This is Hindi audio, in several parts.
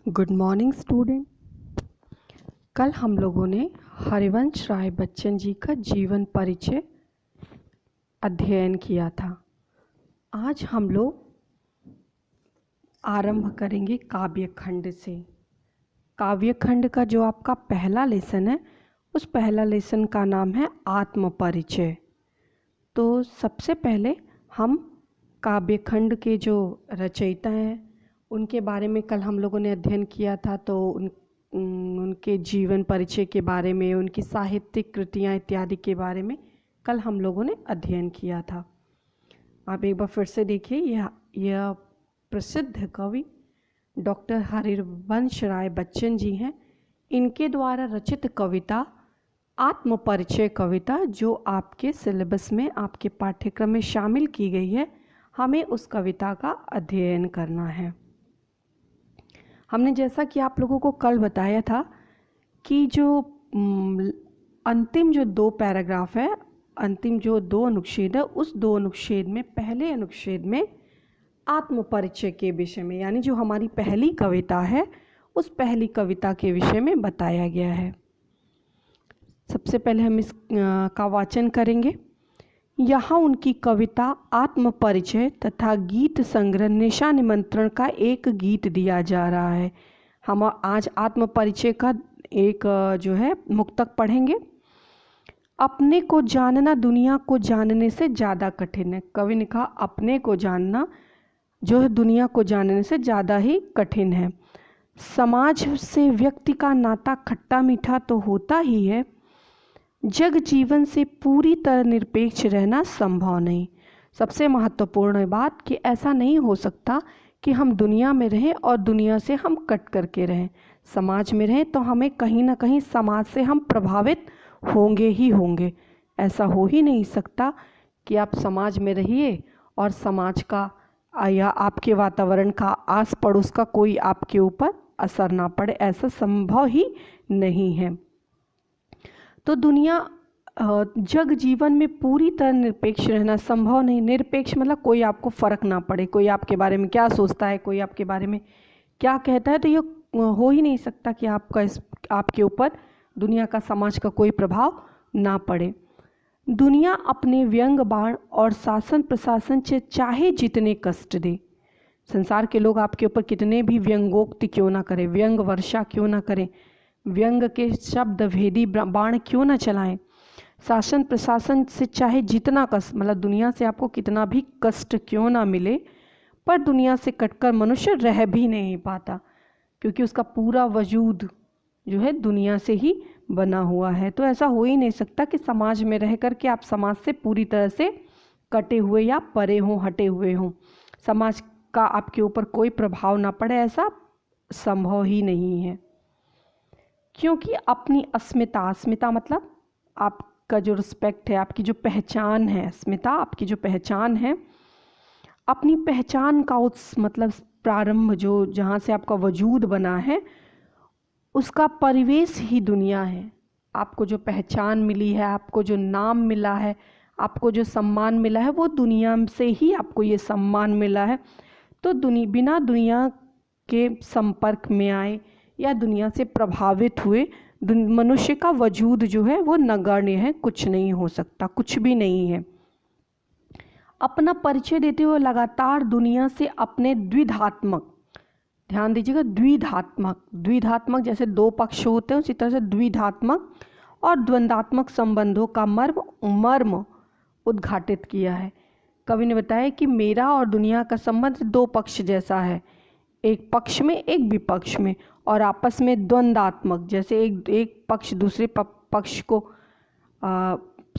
Good morning student. कल हम लोगों ने हरिवंश राय बच्चन जी का जीवन परिचय अध्ययन किया था। आज हम लोग आरंभ करेंगे काव्य खंड से। काव्य खंड का जो आपका पहला लेसन है, उस पहला लेसन का नाम है आत्म परिचय। तो सबसे पहले हम काव्य खंड के जो रचयिता हैं उनके बारे में कल हम लोगों ने अध्ययन किया था। तो उनके जीवन परिचय के बारे में, उनकी साहित्यिक कृतियाँ इत्यादि के बारे में कल हम लोगों ने अध्ययन किया था। आप एक बार फिर से देखिए। यह प्रसिद्ध कवि डॉक्टर हरिवंश राय बच्चन जी हैं। इनके द्वारा रचित कविता आत्म परिचय कविता जो आपके सिलेबस में, आपके पाठ्यक्रम में शामिल की गई है, हमें उस कविता का अध्ययन करना है। हमने जैसा कि आप लोगों को कल बताया था कि जो अंतिम जो 2 पैराग्राफ है, अंतिम जो 2 अनुच्छेद है, उस 2 अनुच्छेद में पहले अनुच्छेद में आत्म परिचय के विषय में, यानी जो हमारी पहली कविता है, उस पहली कविता के विषय में बताया गया है। सबसे पहले हम इस का वाचन करेंगे। यहाँ उनकी कविता आत्म परिचय तथा गीत संग्रह निशा निमंत्रण का एक गीत दिया जा रहा है। हम आज आत्म परिचय का एक जो है मुक्तक पढ़ेंगे। अपने को जानना दुनिया को जानने से ज़्यादा कठिन है। कवि ने कहा अपने को जानना जो है दुनिया को जानने से ज़्यादा ही कठिन है। समाज से व्यक्ति का नाता खट्टा मीठा तो होता ही है, जग जीवन से पूरी तरह निरपेक्ष रहना संभव नहीं। सबसे महत्वपूर्ण बात कि ऐसा नहीं हो सकता कि हम दुनिया में रहें और दुनिया से हम कट करके रहें। समाज में रहें तो हमें कहीं ना कहीं समाज से हम प्रभावित होंगे ही होंगे। ऐसा हो ही नहीं सकता कि आप समाज में रहिए और समाज का या आपके वातावरण का, आस पड़ोस का कोई आपके ऊपर असर ना पड़े। ऐसा संभव ही नहीं है। तो दुनिया जग जीवन में पूरी तरह निरपेक्ष रहना संभव नहीं। निरपेक्ष मतलब कोई आपको फ़र्क ना पड़े, कोई आपके बारे में क्या सोचता है, कोई आपके बारे में क्या कहता है, तो ये हो ही नहीं सकता कि आपके ऊपर दुनिया का, समाज का कोई प्रभाव ना पड़े। दुनिया अपने व्यंग बाण और शासन प्रशासन से चाहे जितने कष्ट दे, संसार के लोग आपके ऊपर कितने भी व्यंगोक्ति क्यों ना करें, व्यंग वर्षा क्यों ना करें, व्यंग के शब्द भेदी बाण क्यों न चलाएं, शासन प्रशासन से चाहे जितना कष्ट, मतलब दुनिया से आपको कितना भी कष्ट क्यों ना मिले, पर दुनिया से कटकर मनुष्य रह भी नहीं पाता, क्योंकि उसका पूरा वजूद जो है दुनिया से ही बना हुआ है। तो ऐसा हो ही नहीं सकता कि समाज में रह कर के आप समाज से पूरी तरह से कटे हुए या परे हों, हटे हुए हों, समाज का आपके ऊपर कोई प्रभाव ना पड़े, ऐसा संभव ही नहीं है। क्योंकि अपनी अस्मिता, अस्मिता मतलब आपका जो रिस्पेक्ट है, आपकी जो पहचान है, अस्मिता आपकी जो पहचान है, अपनी पहचान का उस मतलब प्रारंभ जो जहाँ से आपका वजूद बना है, उसका परिवेश ही दुनिया है। आपको जो पहचान मिली है, आपको जो नाम मिला है, आपको जो सम्मान मिला है, वो दुनिया से ही आपको ये सम्मान मिला है। तो बिना दुनिया के संपर्क में आए या दुनिया से प्रभावित हुए मनुष्य का वजूद जो है वो नगण्य है, कुछ नहीं हो सकता, कुछ भी नहीं है। अपना परिचय देते हुए लगातार दुनिया से अपने द्विधात्मक, ध्यान दीजिएगा, द्विधात्मक, द्विधात्मक जैसे 2 पक्ष होते हैं, उसी तरह से द्विधात्मक और द्वंद्वात्मक संबंधों का मर्म उद्घाटित किया है। कवि ने बताया कि मेरा और दुनिया का संबंध 2 पक्ष जैसा है, एक पक्ष में एक विपक्ष में, और आपस में द्वंद्वात्मक, जैसे एक पक्ष दूसरे पक्ष को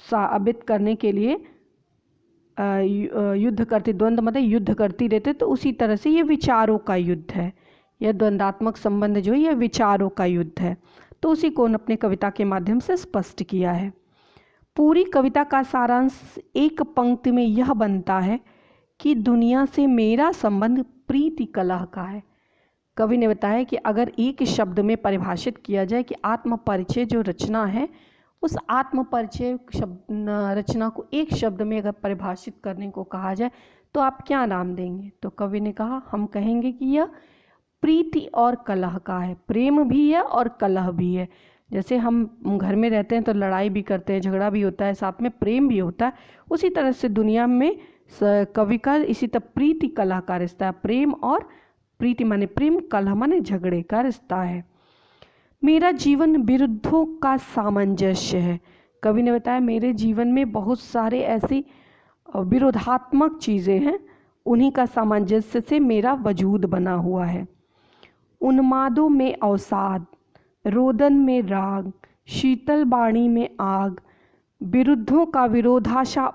साबित करने के लिए युद्ध करती, द्वंद्व मतलब युद्ध करती रहते, तो उसी तरह से ये विचारों का युद्ध है। यह द्वंद्वात्मक संबंध जो है यह विचारों का युद्ध है। तो उसी को अपने कविता के माध्यम से स्पष्ट किया है। पूरी कविता का सारांश एक पंक्ति में यह बनता है कि दुनिया से मेरा संबंध प्रीति कलह का है। कवि ने बताया कि अगर एक शब्द में परिभाषित किया जाए कि आत्म परिचय जो रचना है, उस आत्म परिचय रचना को एक शब्द में अगर परिभाषित करने को कहा जाए तो आप क्या नाम देंगे? तो कवि ने कहा हम कहेंगे कि यह प्रीति और कलह का है। प्रेम भी है और कलह भी है। जैसे हम घर में रहते हैं तो लड़ाई भी करते हैं, झगड़ा भी होता है, साथ में प्रेम भी होता है। उसी तरह से दुनिया में कवि का इसी तरह प्रीति कलह का रिश्ता है। प्रेम और प्रीति माने प्रेम, कलह माने झगड़े का रिश्ता है। मेरा जीवन विरुद्धों का सामंजस्य है। कवि ने बताया मेरे जीवन में बहुत सारे ऐसी विरोधात्मक चीज़ें हैं, उन्हीं का सामंजस्य से मेरा वजूद बना हुआ है। उन्मादों में अवसाद, रोदन में राग, शीतल वाणी में आग, विरुद्धों का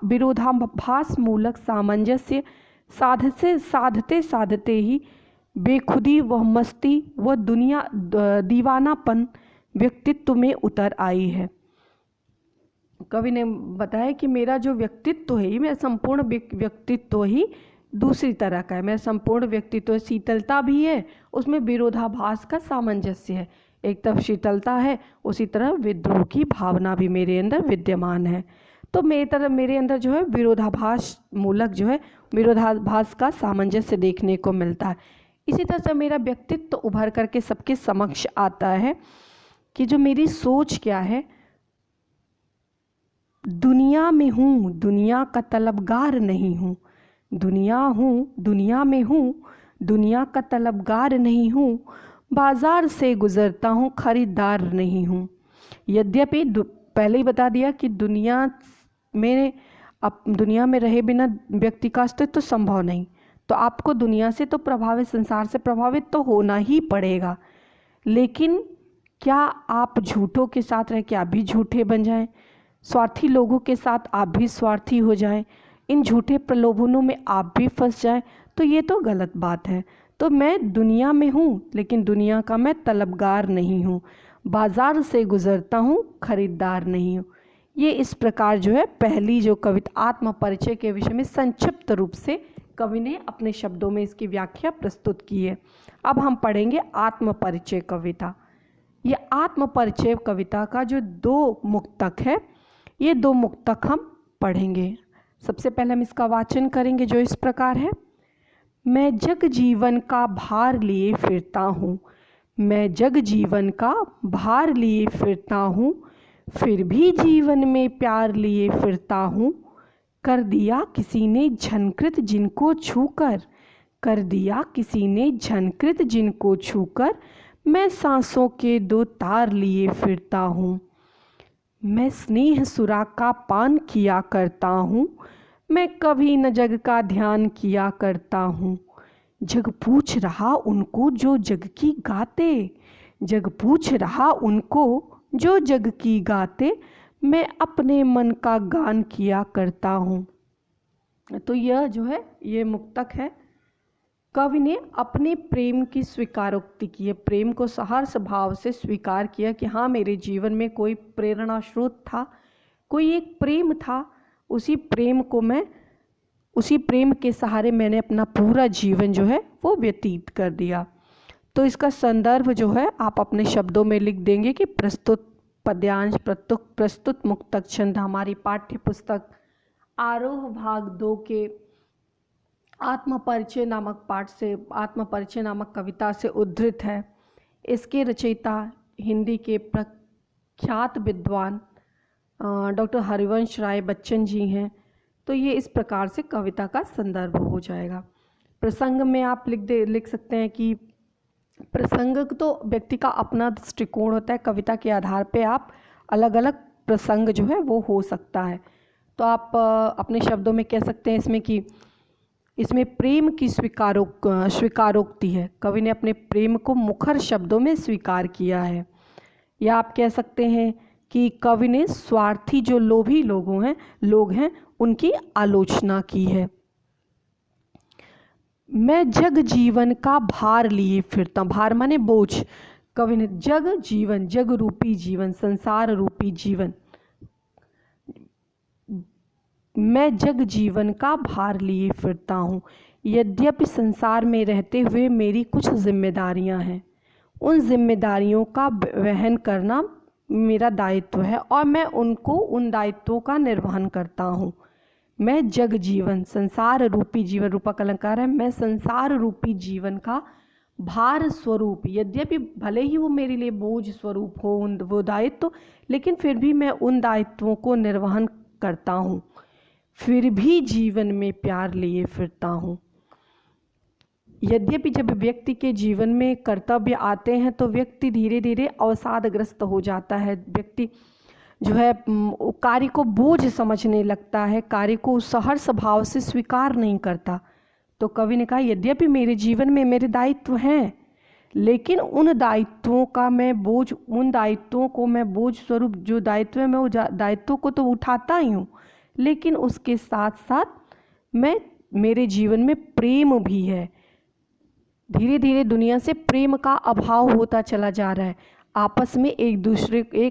विरोधाभास मूलक सामंजस्य साधते साधते ही बेखुदी वह मस्ती वह दुनिया दीवानापन व्यक्तित्व में उतर आई है। कवि ने बताया कि मेरा जो व्यक्तित्व है, मेरा संपूर्ण व्यक्तित्व ही दूसरी तरह का है। मेरा संपूर्ण व्यक्तित्व शीतलता भी है, उसमें विरोधाभास का सामंजस्य है। एक तरफ शीतलता है, उसी तरह विद्रोह की भावना भी मेरे अंदर विद्यमान है। तो मेरे अंदर जो है विरोधाभास मूलक जो है विरोधाभास का सामंजस्य देखने को मिलता है। इसी तरह से मेरा व्यक्तित्व उभर करके सबके समक्ष आता है कि जो मेरी सोच क्या है, दुनिया में हूँ, दुनिया का तलबगार नहीं हूँ। दुनिया हूँ, दुनिया में हूँ, दुनिया का तलबगार नहीं हूँ। बाजार से गुजरता हूँ, खरीदार नहीं हूँ। यद्यपि पहले ही बता दिया कि दुनिया में रहे बिना व्यक्ति का अस्तित्व संभव नहीं, तो आपको दुनिया से तो प्रभावित, संसार से प्रभावित तो होना ही पड़ेगा। लेकिन क्या आप झूठों के साथ रह के आप भी झूठे बन जाएं, स्वार्थी लोगों के साथ आप भी स्वार्थी हो जाएं, इन झूठे प्रलोभनों में आप भी फंस जाएं, तो ये तो गलत बात है। तो मैं दुनिया में हूँ, लेकिन दुनिया का मैं तलबगार नहीं हूँ। बाजार से गुजरता हूँ, खरीदार नहीं हूँ। ये इस प्रकार जो है पहली जो कविता आत्म परिचय के विषय में संक्षिप्त रूप से कवि ने अपने शब्दों में इसकी व्याख्या प्रस्तुत की है। अब हम पढ़ेंगे आत्म परिचय कविता। ये आत्म परिचय कविता का जो 2 मुक्तक है, ये 2 मुक्तक हम पढ़ेंगे। सबसे पहले हम इसका वाचन करेंगे जो इस प्रकार है। मैं जग जीवन का भार लिए फिरता हूँ, मैं जग जीवन का भार लिए फिरता हूँ, फिर भी जीवन में प्यार लिए फिरता हूँ। कर दिया किसी ने झनकृत जिनको छूकर, कर दिया किसी ने झनकृत जिनको छूकर, मैं सांसों के 2 तार लिए फिरता हूँ। मैं स्नेह सुरा का पान किया करता हूँ, मैं कभी न जग का ध्यान किया करता हूँ। जग पूछ रहा उनको जो जग की गाते, जग पूछ रहा उनको जो जग की गाते, मैं अपने मन का गान किया करता हूँ। तो यह जो है ये मुक्तक है। कवि ने अपने प्रेम की स्वीकारोक्ति की है, प्रेम को सहर्ष भाव से स्वीकार किया कि हाँ, मेरे जीवन में कोई प्रेरणा स्रोत था, कोई एक प्रेम था, उसी प्रेम के सहारे मैंने अपना पूरा जीवन जो है वो व्यतीत कर दिया। तो इसका संदर्भ जो है आप अपने शब्दों में लिख देंगे कि प्रस्तुत पद्यांश प्रस्तुत मुक्तक छंद हमारी पाठ्य पुस्तक आरोह भाग 2 के आत्मपरिचय नामक पाठ से, आत्मपरिचय नामक कविता से उद्धृत है। इसके रचयिता हिंदी के प्रख्यात विद्वान डॉक्टर हरिवंश राय बच्चन जी हैं। तो ये इस प्रकार से कविता का संदर्भ हो जाएगा। प्रसंग में आप लिख सकते हैं कि प्रसंग तो व्यक्ति का अपना दृष्टिकोण होता है, कविता के आधार पे आप अलग अलग प्रसंग जो है वो हो सकता है। तो आप अपने शब्दों में कह सकते हैं इसमें कि इसमें प्रेम की स्वीकारोक्ति है। कवि ने अपने प्रेम को मुखर शब्दों में स्वीकार किया है। या आप कह सकते हैं कि कवि ने स्वार्थी जो लोभी लोग हैं उनकी आलोचना की है। मैं जग जीवन का भार लिए फिरता हूँ, भार माने बोझ। कवि ने जग जीवन, जग रूपी जीवन, संसार रूपी जीवन, मैं जग जीवन का भार लिए फिरता हूँ। यद्यपि संसार में रहते हुए मेरी कुछ जिम्मेदारियाँ हैं, उन जिम्मेदारियों का वहन करना मेरा दायित्व है और मैं उन दायित्वों का निर्वहन करता हूँ। मैं जग जीवन, संसार रूपी जीवन, रूपक अलंकार है, मैं संसार रूपी जीवन का भार स्वरूप, यद्यपि भले ही वो मेरे लिए बोझ स्वरूप हो वो दायित्व, लेकिन फिर भी मैं उन दायित्वों को निर्वहन करता हूँ, फिर भी जीवन में प्यार लिए फिरता हूँ। यद्यपि जब व्यक्ति के जीवन में कर्तव्य आते हैं तो व्यक्ति धीरे धीरे अवसादग्रस्त हो जाता है, व्यक्ति जो है कार्य को बोझ समझने लगता है, कार्य को सहर्ष भाव से स्वीकार नहीं करता। तो कवि ने कहा यद्यपि मेरे जीवन में मेरे दायित्व हैं, लेकिन उन दायित्वों का मैं बोझ, उन दायित्वों को मैं बोझ स्वरूप, जो दायित्व है मैं वो दायित्वों को तो उठाता ही हूँ, लेकिन उसके साथ साथ मेरे जीवन में प्रेम भी है। धीरे धीरे दुनिया से प्रेम का अभाव होता चला जा रहा है। आपस में एक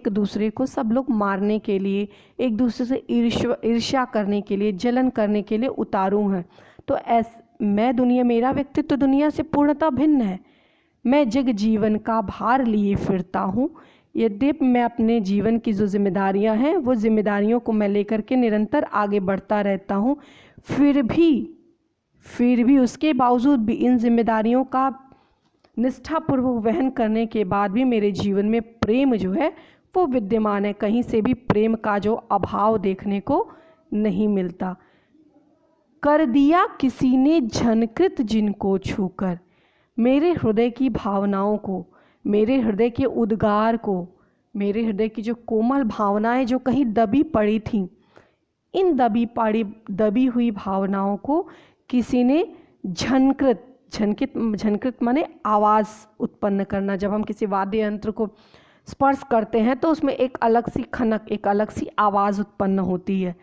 दूसरे को सब लोग मारने के लिए, एक दूसरे से ईर्ष्या करने के लिए, जलन करने के लिए उतारू हैं। तो मेरा व्यक्तित्व दुनिया से पूर्णतः भिन्न है। मैं जग जीवन का भार लिए फिरता हूँ। यद्यपि मैं अपने जीवन की जो जिम्मेदारियाँ हैं वो जिम्मेदारियों को मैं लेकर के निरंतर आगे बढ़ता रहता हूँ, फिर भी उसके बावजूद भी इन जिम्मेदारियों का निष्ठापूर्वक वहन करने के बाद भी मेरे जीवन में प्रेम जो है वो विद्यमान है। कहीं से भी प्रेम का जो अभाव देखने को नहीं मिलता। कर दिया किसी ने झनकृत जिनको छूकर, मेरे हृदय की भावनाओं को, मेरे हृदय के उद्गार को, मेरे हृदय की जो कोमल भावनाएं जो कहीं दबी पड़ी थीं, इन दबी हुई भावनाओं को किसी ने झनकृत माने आवाज़ उत्पन्न करना। जब हम किसी वाद्य यंत्र को स्पर्श करते हैं तो उसमें एक अलग सी खनक, एक अलग सी आवाज़ उत्पन्न होती है।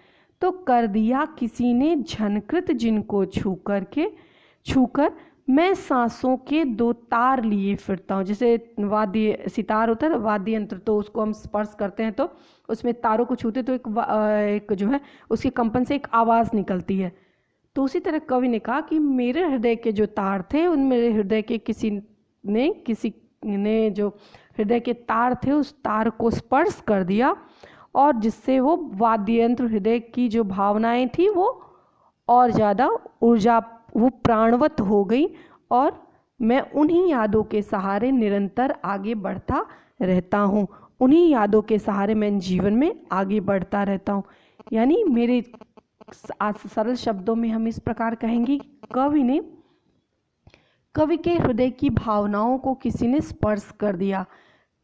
तो कर दिया किसी ने झनकृत जिनको छूकर मैं सांसों के दो तार लिए फिरता हूँ। जैसे वाद्य सितार होता है ना, वाद्य यंत्र, तो उसको हम स्पर्श करते हैं तो उसमें तारों को छूते तो एक जो है उसके कंपन से एक आवाज़ निकलती है। तो उसी तरह कवि ने कहा कि मेरे हृदय के जो तार थे, उन मेरे हृदय के किसी ने जो हृदय के तार थे उस तार को स्पर्श कर दिया, और जिससे वो वाद्य यंत्र हृदय की जो भावनाएं थी वो और ज़्यादा ऊर्जा, वो प्राणवत हो गई, और मैं उन्हीं यादों के सहारे निरंतर आगे बढ़ता रहता हूँ। उन्हीं यादों के सहारे मैं जीवन में आगे बढ़ता रहता हूँ। यानी मेरे सरल शब्दों में हम इस प्रकार कहेंगे, कवि के हृदय की भावनाओं को किसी ने स्पर्श कर दिया।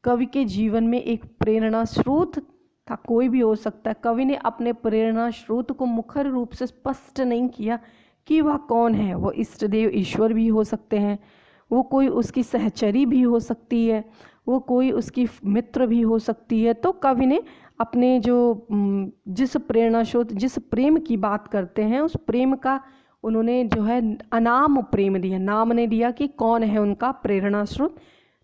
कवि के जीवन में एक प्रेरणा स्रोत था, कोई भी हो सकता है। कवि ने अपने प्रेरणा स्रोत को मुखर रूप से स्पष्ट नहीं किया कि वह कौन है। वो इष्ट देव ईश्वर भी हो सकते हैं, वो कोई उसकी सहचरी भी हो सकती है, वो कोई उसकी मित्र भी हो सकती है। तो कवि ने अपने जिस प्रेरणा स्रोत, जिस प्रेम की बात करते हैं, उस प्रेम का उन्होंने जो है अनाम प्रेम दिया, नाम ने दिया कि कौन है उनका प्रेरणा स्रोत।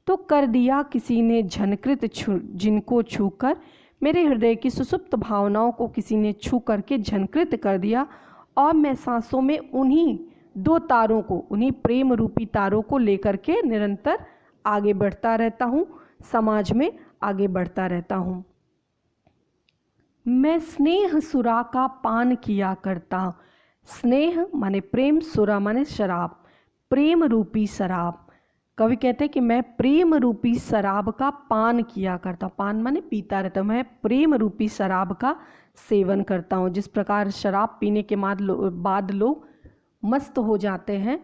तो कर दिया किसी ने झनकृत जिनको छूकर, मेरे हृदय की सुसुप्त भावनाओं को किसी ने छू करके झनकृत कर दिया, और मैं सांसों में उन्हीं दो तारों को, उन्हीं प्रेम रूपी तारों को लेकर के निरंतर आगे बढ़ता रहता हूँ, समाज में आगे बढ़ता रहता हूँ। मैं स्नेह सुरा का पान किया करता हूँ। स्नेह माने प्रेम, सुरा माने शराब, प्रेम रूपी शराब। कवि कहते हैं कि मैं प्रेम रूपी शराब का पान किया करता हूँ। पान माने पीता रहता हूँ। मैं प्रेम रूपी शराब का सेवन करता हूँ। जिस प्रकार शराब पीने के बाद लोग मस्त हो जाते हैं,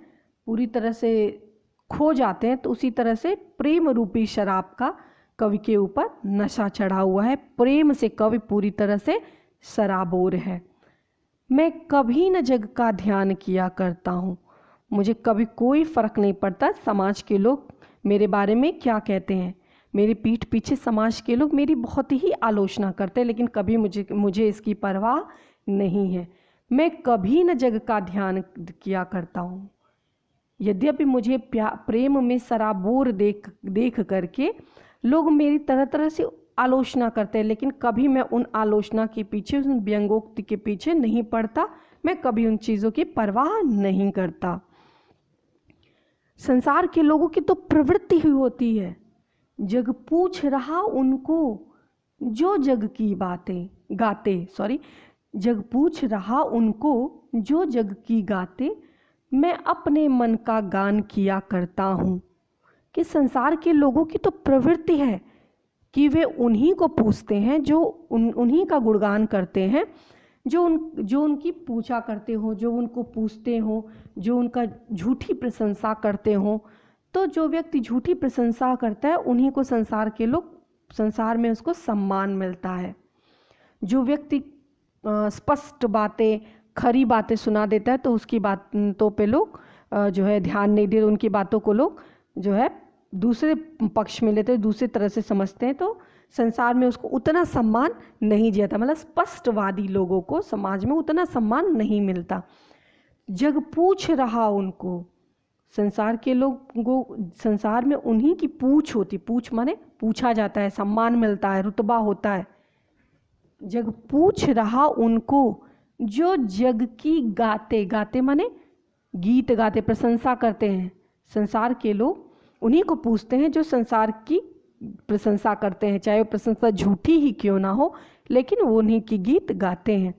पूरी तरह से खो जाते हैं, तो उसी तरह से प्रेम रूपी शराब का कवि के ऊपर नशा चढ़ा हुआ है। प्रेम से कवि पूरी तरह से शराबोर है। मैं कभी न जग का ध्यान किया करता हूँ। मुझे कभी कोई फ़र्क नहीं पड़ता समाज के लोग मेरे बारे में क्या कहते हैं। मेरी पीठ पीछे समाज के लोग मेरी बहुत ही आलोचना करते हैं, लेकिन कभी मुझे इसकी परवाह नहीं है। मैं कभी न जग का ध्यान किया करता हूँ। यद्यपि मुझे प्रेम में शराबोर देख करके लोग मेरी तरह तरह से आलोचना करते हैं, लेकिन कभी मैं उन आलोचना के पीछे, उन व्यंगोक्ति के पीछे नहीं पड़ता। मैं कभी उन चीज़ों की परवाह नहीं करता। संसार के लोगों की तो प्रवृत्ति ही होती है, जग पूछ रहा उनको जो जग की बातें गाते, जग पूछ रहा उनको जो जग की गाते, मैं अपने मन का गान किया करता हूँ। कि संसार के लोगों की तो प्रवृत्ति है कि वे उन्हीं को पूजते हैं जो उन्हीं का गुणगान करते हैं, जो उनकी पूजा करते हो, जो उनको पूजते हो, जो उनका झूठी प्रशंसा करते हो। तो जो व्यक्ति झूठी प्रशंसा करता है उन्हीं को संसार के लोग, संसार में उसको सम्मान मिलता है। जो व्यक्ति स्पष्ट बातें, खरी बातें सुना देता है तो उसकी बातों पे लोग जो है ध्यान नहीं दे, उनकी बातों को लोग जो है दूसरे पक्ष में लेते हैं, दूसरी तरह से समझते हैं, तो संसार में उसको उतना सम्मान नहीं दिया जाता। मतलब स्पष्टवादी लोगों को समाज में उतना सम्मान नहीं मिलता। जग पूछ रहा उनको, संसार के लोगों, संसार में उन्हीं की पूछ होती, पूछ माने पूछा जाता है, सम्मान मिलता है, रुतबा होता है। जग पूछ रहा उनको जो जग की गाते, गाते माने गीत गाते, प्रशंसा करते हैं। संसार के लोग उन्हीं को पूछते हैं जो संसार की प्रशंसा करते हैं, चाहे वो प्रशंसा झूठी ही क्यों ना हो, लेकिन वो उन्हीं की गीत गाते हैं।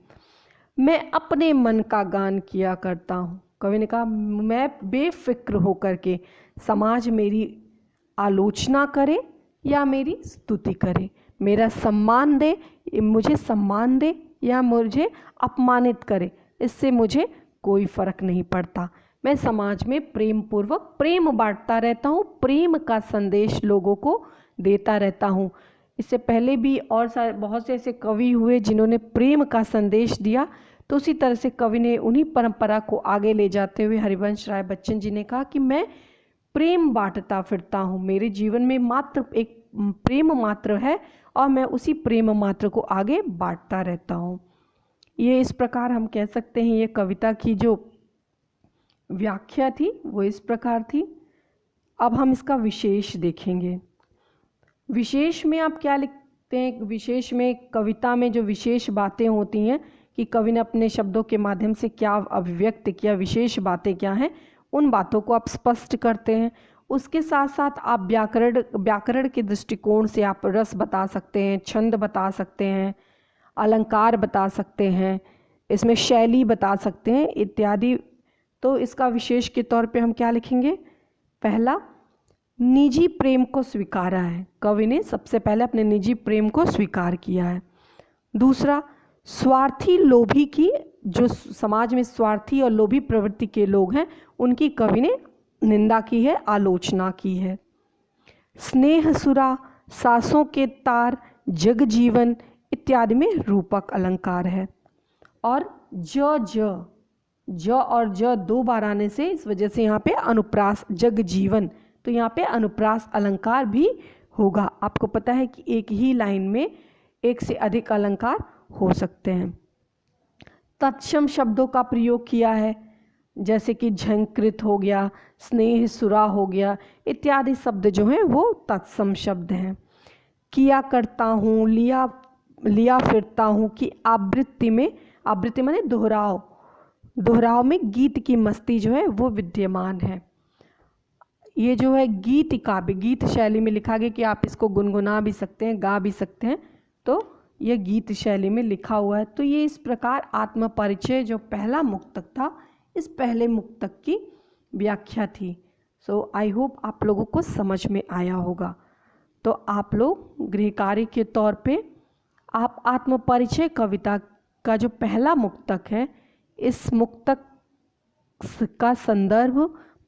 मैं अपने मन का गान किया करता हूँ, कवि ने कहा मैं बेफिक्र होकर के, समाज मेरी आलोचना करे या मेरी स्तुति करे, मेरा सम्मान दे, मुझे सम्मान दे या मुझे अपमानित करे, इससे मुझे कोई फर्क नहीं पड़ता। मैं समाज में प्रेम पूर्वक प्रेम बांटता रहता हूँ, प्रेम का संदेश लोगों को देता रहता हूँ। इससे पहले भी और बहुत से ऐसे कवि हुए जिन्होंने प्रेम का संदेश दिया। तो उसी तरह से कवि ने उन्हीं परंपरा को आगे ले जाते हुए हरिवंश राय बच्चन जी ने कहा कि मैं प्रेम बांटता फिरता हूँ, मेरे जीवन में मात्र एक प्रेम मात्र है और मैं उसी प्रेम मात्र को आगे बांटता रहता हूँ। ये इस प्रकार हम कह सकते हैं, ये कविता की जो व्याख्या थी वो इस प्रकार थी। अब हम इसका विशेष देखेंगे। विशेष में आप क्या लिखते हैं? विशेष में कविता में जो विशेष बातें होती हैं कि कवि ने अपने शब्दों के माध्यम से क्या अभिव्यक्त किया, विशेष बातें क्या हैं, उन बातों को आप स्पष्ट करते हैं। उसके साथ साथ आप व्याकरण के दृष्टिकोण से आप रस बता सकते हैं, छंद बता सकते हैं, अलंकार बता सकते हैं, इसमें शैली बता सकते हैं इत्यादि। तो इसका विशेष के तौर पे हम क्या लिखेंगे? पहला, निजी प्रेम को स्वीकारा है, कवि ने सबसे पहले अपने निजी प्रेम को स्वीकार किया है। दूसरा, स्वार्थी लोभी की, जो समाज में स्वार्थी और लोभी प्रवृत्ति के लोग हैं उनकी कवि ने निंदा की है, आलोचना की है। स्नेह सुरा, सासों के तार, जग जीवन इत्यादि में रूपक अलंकार है। और ज और ज दो बार आने से इस वजह से यहाँ पे अनुप्रास, जग जीवन, तो यहाँ पे अनुप्रास अलंकार भी होगा। आपको पता है कि एक ही लाइन में एक से अधिक अलंकार हो सकते हैं। तत्सम शब्दों का प्रयोग किया है, जैसे कि झंकृत हो गया, स्नेह सुरा हो गया इत्यादि शब्द जो हैं वो तत्सम शब्द हैं। किया करता हूँ, लिया फिरता हूँ की आवृत्ति में, आवृत्ति माने दोहराव, दोहराव में गीत की मस्ती जो है वो विद्यमान है। ये जो है गीत काव्य, गीत शैली में लिखा गया कि आप इसको गुनगुना भी सकते हैं, गा भी सकते हैं, तो ये गीत शैली में लिखा हुआ है। तो ये इस प्रकार आत्म परिचय जो पहला मुक्तक था, इस पहले मुक्तक की व्याख्या थी। सो आई होप आप लोगों को समझ में आया होगा। तो आप लोग गृह कार्य के तौर पे आप आत्म परिचय कविता का जो पहला मुक्तक है, इस मुक्तक का संदर्भ,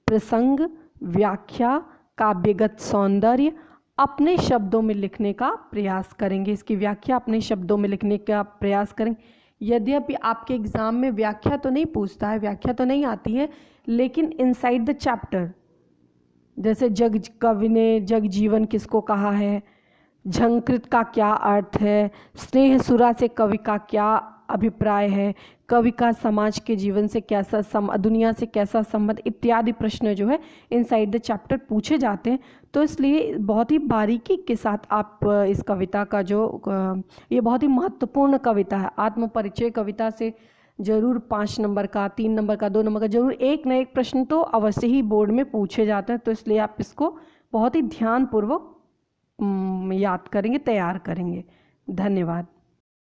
प्रसंग, व्याख्या, काव्यगत सौंदर्य अपने शब्दों में लिखने का प्रयास करेंगे। इसकी व्याख्या अपने शब्दों में लिखने का प्रयास करेंगे। यद्यपि आपके एग्ज़ाम में व्याख्या तो नहीं पूछता है, व्याख्या तो नहीं आती है, लेकिन इनसाइड द चैप्टर, जैसे कवि ने जग जीवन किसको कहा है, झंकृत का क्या अर्थ है, स्नेह सुरा से कवि का क्या अभिप्राय है, कवि का समाज के जीवन से कैसा दुनिया से कैसा संबंध इत्यादि प्रश्न जो है इनसाइड द चैप्टर पूछे जाते हैं। तो इसलिए बहुत ही बारीकी के साथ आप इस कविता का जो ये बहुत ही महत्वपूर्ण कविता है, आत्म परिचय कविता से जरूर 5 नंबर का, 3 नंबर का, 2 नंबर का जरूर एक न एक प्रश्न तो अवश्य ही बोर्ड में पूछे जाते हैं। तो इसलिए आप इसको बहुत ही ध्यानपूर्वक याद करेंगे, तैयार करेंगे। धन्यवाद।